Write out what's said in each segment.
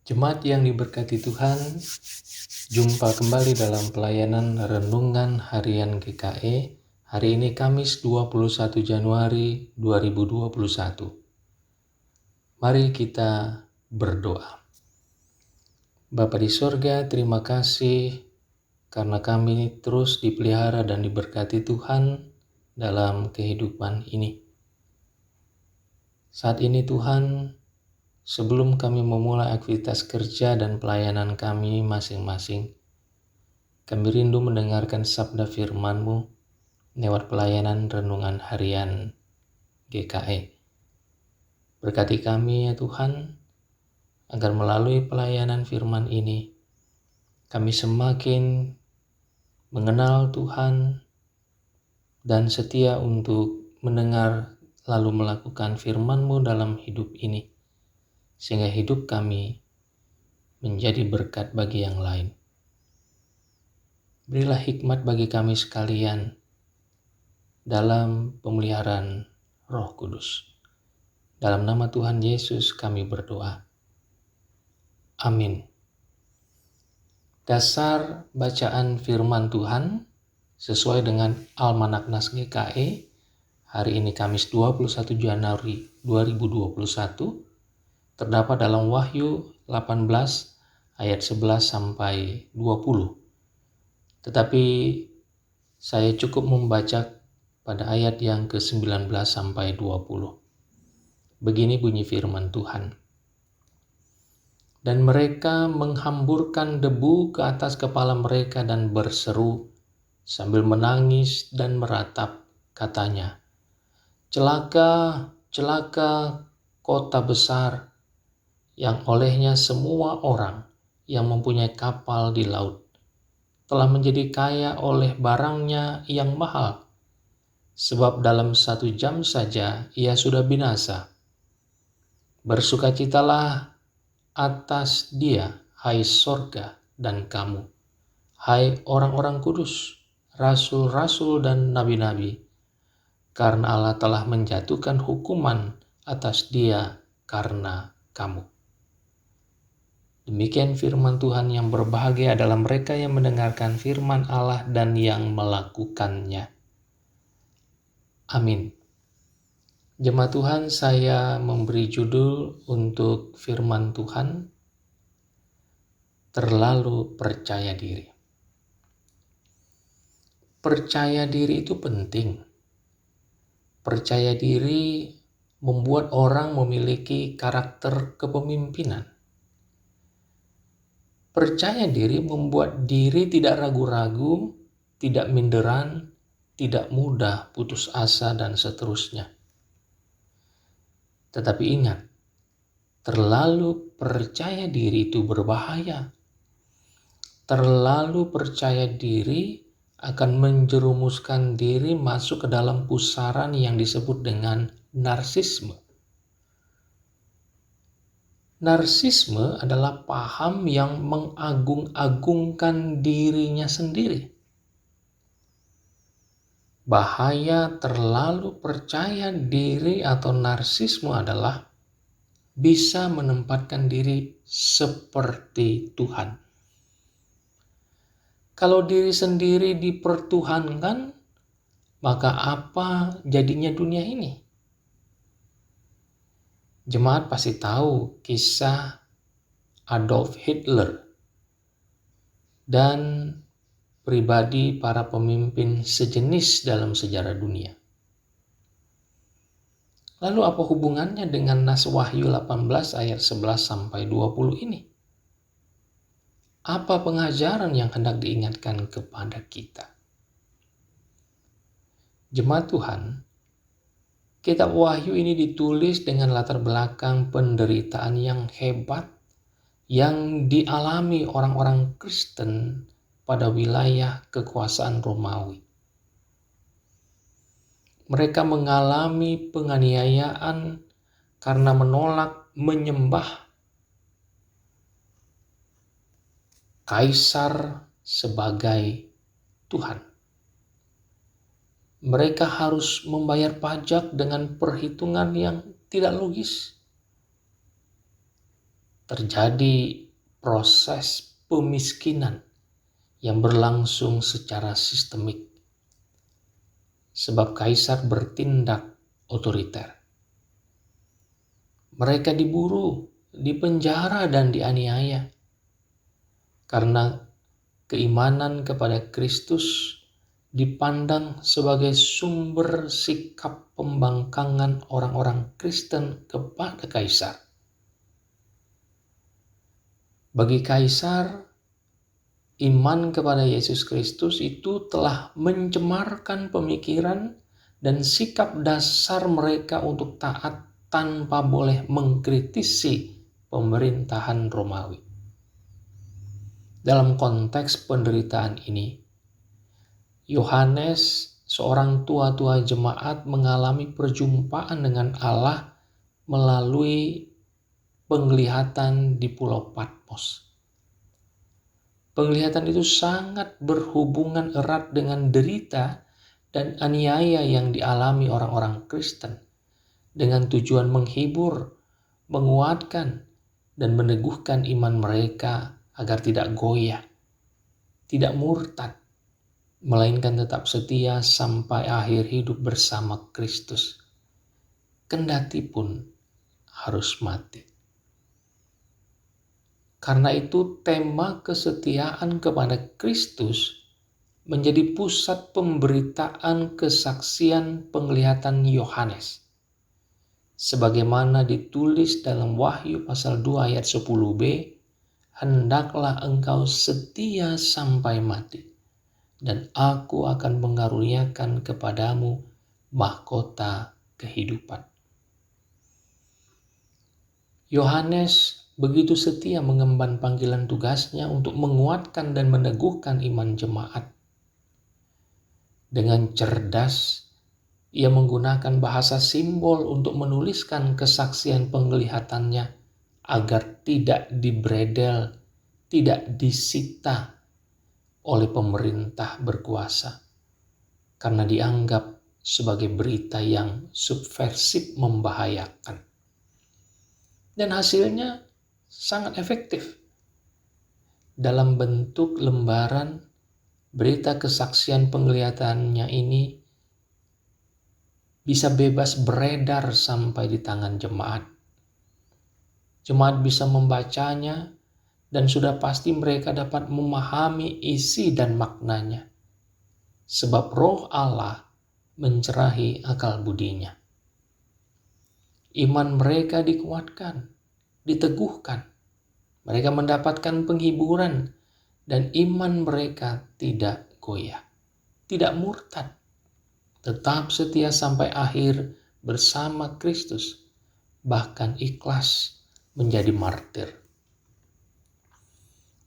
Jemaat yang diberkati Tuhan, jumpa kembali dalam pelayanan Renungan Harian GKE. Hari ini Kamis 21 Januari 2021. Mari kita berdoa. Bapa di sorga, terima kasih karena kami terus dipelihara dan diberkati Tuhan dalam kehidupan ini. Saat ini Tuhan, sebelum kami memulai aktivitas kerja dan pelayanan kami masing-masing, kami rindu mendengarkan sabda firman-Mu lewat pelayanan renungan harian GKE. Berkati kami ya Tuhan, agar melalui pelayanan firman ini, kami semakin mengenal Tuhan dan setia untuk mendengar lalu melakukan firman-Mu dalam hidup ini, sehingga hidup kami menjadi berkat bagi yang lain. Berilah hikmat bagi kami sekalian dalam pemeliharaan Roh Kudus. Dalam nama Tuhan Yesus kami berdoa. Amin. Dasar bacaan firman Tuhan sesuai dengan Almanak Nas GKE hari ini Kamis 21 Januari 2021 terdapat dalam Wahyu 18 ayat 11 sampai 20. Tetapi saya cukup membaca pada ayat yang ke-19 sampai 20. Begini bunyi firman Tuhan. Dan mereka menghamburkan debu ke atas kepala mereka dan berseru sambil menangis dan meratap, katanya, "Celaka, celaka kota besar yang olehnya semua orang yang mempunyai kapal di laut telah menjadi kaya oleh barangnya yang mahal, sebab dalam 1 jam saja ia sudah binasa. Bersukacitalah atas dia, hai sorga dan kamu, hai orang-orang kudus, rasul-rasul dan nabi-nabi, karena Allah telah menjatuhkan hukuman atas dia karena kamu." Demikian firman Tuhan. Yang berbahagia adalah mereka yang mendengarkan firman Allah dan yang melakukannya. Amin. Jemaat Tuhan, saya memberi judul untuk firman Tuhan, terlalu percaya diri. Percaya diri itu penting. Percaya diri membuat orang memiliki karakter kepemimpinan. Percaya diri membuat diri tidak ragu-ragu, tidak minderan, tidak mudah putus asa, dan seterusnya. Tetapi ingat, terlalu percaya diri itu berbahaya. Terlalu percaya diri akan menjerumuskan diri masuk ke dalam pusaran yang disebut dengan narsisme. Narsisme adalah paham yang mengagung-agungkan dirinya sendiri. Bahaya terlalu percaya diri atau narsisme adalah bisa menempatkan diri seperti Tuhan. Kalau diri sendiri dipertuhankan, maka apa jadinya dunia ini? Jemaat pasti tahu kisah Adolf Hitler dan pribadi para pemimpin sejenis dalam sejarah dunia. Lalu apa hubungannya dengan nas Wahyu 18 ayat 11 sampai 20 ini? Apa pengajaran yang hendak diingatkan kepada kita? Jemaat Tuhan, kitab Wahyu ini ditulis dengan latar belakang penderitaan yang hebat yang dialami orang-orang Kristen pada wilayah kekuasaan Romawi. Mereka mengalami penganiayaan karena menolak menyembah kaisar sebagai Tuhan. Mereka harus membayar pajak dengan perhitungan yang tidak logis. terjadi proses pemiskinan yang berlangsung secara sistemik. Sebab kaisar bertindak otoriter. Mereka diburu, dipenjara, dan dianiaya. Karena keimanan kepada Kristus dipandang sebagai sumber sikap pembangkangan orang-orang Kristen kepada kaisar. Bagi kaisar, iman kepada Yesus Kristus itu telah mencemarkan pemikiran dan sikap dasar mereka untuk taat tanpa boleh mengkritisi pemerintahan Romawi. Dalam konteks penderitaan ini, Yohanes, seorang tua-tua jemaat, mengalami perjumpaan dengan Allah melalui penglihatan di Pulau Patmos. Penglihatan itu sangat berhubungan erat dengan derita dan aniaya yang dialami orang-orang Kristen, dengan tujuan menghibur, menguatkan, dan meneguhkan iman mereka agar tidak goyah, tidak murtad, melainkan tetap setia sampai akhir hidup bersama Kristus, kendati pun harus mati. Karena itu tema kesetiaan kepada Kristus menjadi pusat pemberitaan kesaksian penglihatan Yohanes. Sebagaimana ditulis dalam Wahyu pasal 2 ayat 10b, hendaklah engkau setia sampai mati, dan aku akan mengaruniakan kepadamu mahkota kehidupan. Yohanes begitu setia mengemban panggilan tugasnya untuk menguatkan dan meneguhkan iman jemaat. Dengan cerdas, ia menggunakan bahasa simbol untuk menuliskan kesaksian penglihatannya agar tidak dibredel, tidak disita oleh pemerintah berkuasa, karena dianggap sebagai berita yang subversif, membahayakan. Dan hasilnya sangat efektif. Dalam bentuk lembaran, berita kesaksian penglihatannya ini bisa bebas beredar sampai di tangan jemaat. Jemaat bisa membacanya, dan sudah pasti mereka dapat memahami isi dan maknanya, sebab Roh Allah mencerahi akal budinya. Iman mereka dikuatkan, diteguhkan. Mereka mendapatkan penghiburan, dan iman mereka tidak goyah, tidak murtad, tetap setia sampai akhir bersama Kristus, bahkan ikhlas menjadi martir.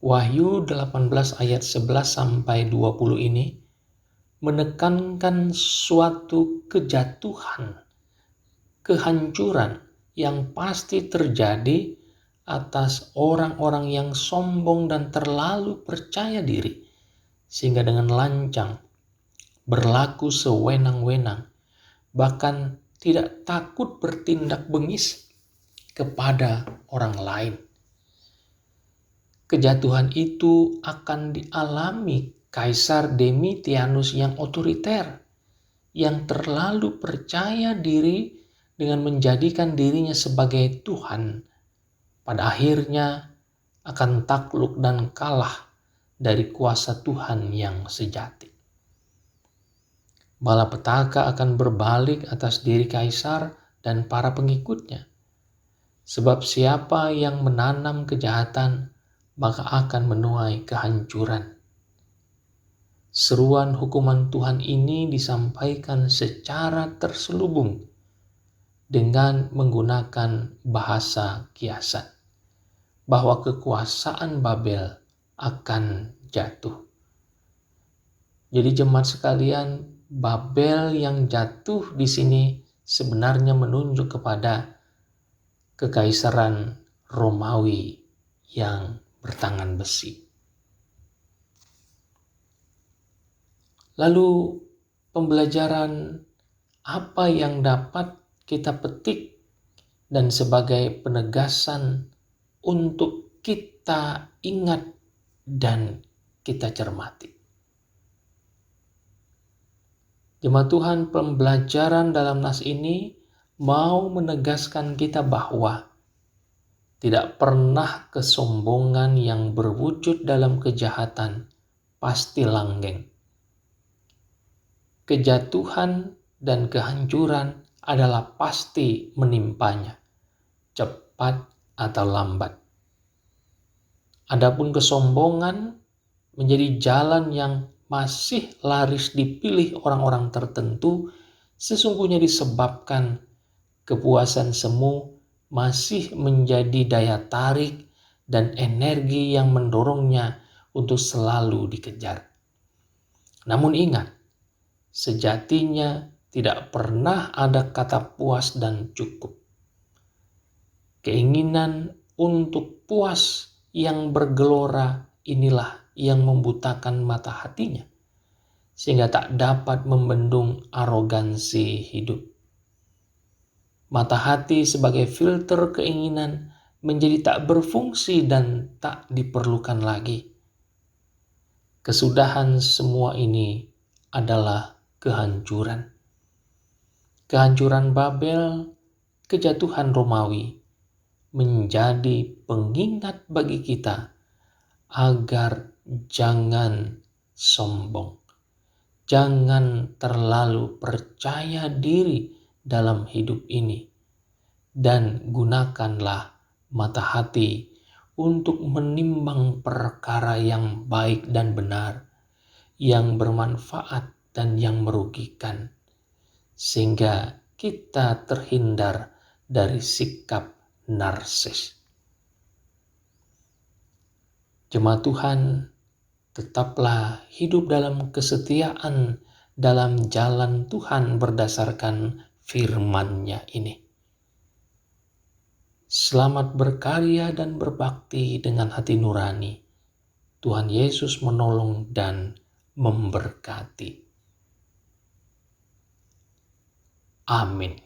Wahyu 18 ayat 11 sampai 20 ini menekankan suatu kejatuhan, kehancuran yang pasti terjadi atas orang-orang yang sombong dan terlalu percaya diri, sehingga dengan lancang berlaku sewenang-wenang, bahkan tidak takut bertindak bengis kepada orang lain. Kejatuhan itu akan dialami Kaisar Domitianus yang otoriter, yang terlalu percaya diri dengan menjadikan dirinya sebagai Tuhan. Pada akhirnya akan takluk dan kalah dari kuasa Tuhan yang sejati. Malapetaka akan berbalik atas diri kaisar dan para pengikutnya. Sebab siapa yang menanam kejahatan, maka akan menuai kehancuran. Seruan hukuman Tuhan ini disampaikan secara terselubung dengan menggunakan bahasa kiasan, bahwa kekuasaan Babel akan jatuh. Jadi jemaat sekalian, Babel yang jatuh di sini sebenarnya menunjuk kepada kekaisaran Romawi yang bertangan besi. Lalu pembelajaran apa yang dapat kita petik dan sebagai penegasan untuk kita ingat dan kita cermati. Jemaat Tuhan, pembelajaran dalam nas ini mau menegaskan kita bahwa tidak pernah kesombongan yang berwujud dalam kejahatan pasti langgeng. Kejatuhan dan kehancuran adalah pasti menimpanya, cepat atau lambat. Adapun kesombongan menjadi jalan yang masih laris dipilih orang-orang tertentu, sesungguhnya disebabkan kepuasan semu masih menjadi daya tarik dan energi yang mendorongnya untuk selalu dikejar. Namun ingat, sejatinya tidak pernah ada kata puas dan cukup. Keinginan untuk puas yang bergelora inilah yang membutakan mata hatinya, sehingga tak dapat membendung arogansi hidup. Mata hati sebagai filter keinginan menjadi tak berfungsi dan tak diperlukan lagi. Kesudahan semua ini adalah kehancuran. Kehancuran Babel, kejatuhan Romawi, menjadi pengingat bagi kita agar jangan sombong. Jangan terlalu percaya diri dalam hidup ini. Dan gunakanlah mata hati untuk menimbang perkara yang baik dan benar, yang bermanfaat dan yang merugikan, sehingga kita terhindar dari sikap narsis. Jemaat Tuhan, tetaplah hidup dalam kesetiaan dalam jalan Tuhan berdasarkan firman-Nya ini. Selamat berkarya dan berbakti dengan hati nurani. Tuhan Yesus menolong dan memberkati. Amin.